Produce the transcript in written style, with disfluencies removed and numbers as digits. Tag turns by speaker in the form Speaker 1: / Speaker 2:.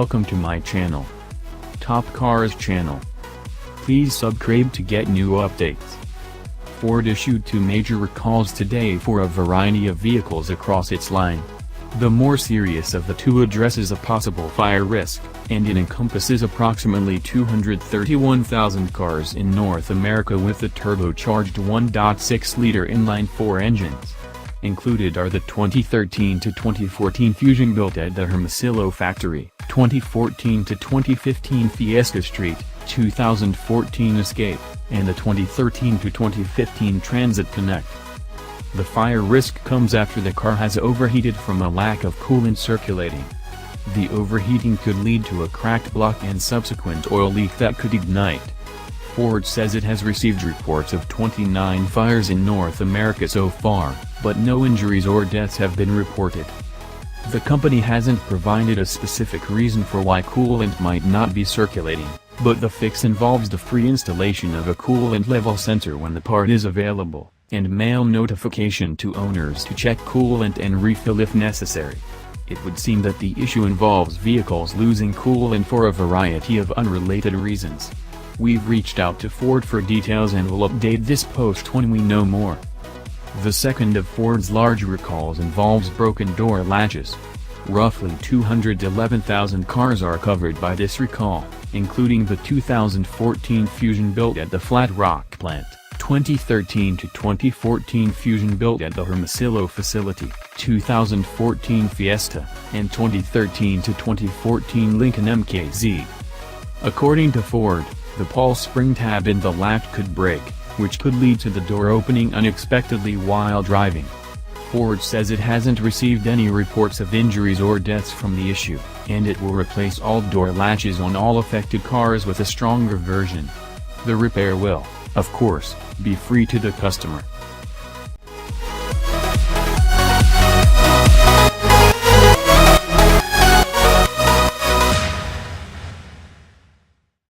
Speaker 1: welcome to my channel. Top Cars channel. Please subscribe to get new updates. Ford issued 2 major recalls today for a variety of vehicles across its line. The more serious of the two addresses a possible fire risk, and it encompasses approximately 231,000 cars in North America with the turbocharged 1.6-liter inline-4 engines. Included are the 2013 to 2014 Fusion built at the Hermosillo factory, 2014 to 2015 Fiesta ST, 2014 Escape, and the 2013 to 2015 Transit Connect. The fire risk comes after the car has overheated from a lack of coolant circulating. The overheating could lead to a cracked block and subsequent oil leak that could ignite. Ford says it has received reports of 29 fires in North America so far, but no injuries or deaths have been reported. The company hasn't provided a specific reason for why coolant might not be circulating, but the fix involves the free installation of a coolant level sensor when the part is available, and mail notification to owners to check coolant and refill if necessary. It would seem that the issue involves vehicles losing coolant for a variety of unrelated reasons. We've reached out to Ford for details and will update this post when we know more. The second of Ford's large recalls involves broken door latches. Roughly 211,000 cars are covered by this recall, including the 2014 Fusion built at the Flat Rock plant, 2013 to 2014 Fusion built at the Hermosillo facility, 2014 Fiesta, and 2013 to 2014 Lincoln MKZ. According to Ford, the Paul spring tab in the latch could break, which could lead to the door opening unexpectedly while driving. Ford says it hasn't received any reports of injuries or deaths from the issue, and it will replace all door latches on all affected cars with a stronger version. The repair will, of course, be free to the customer.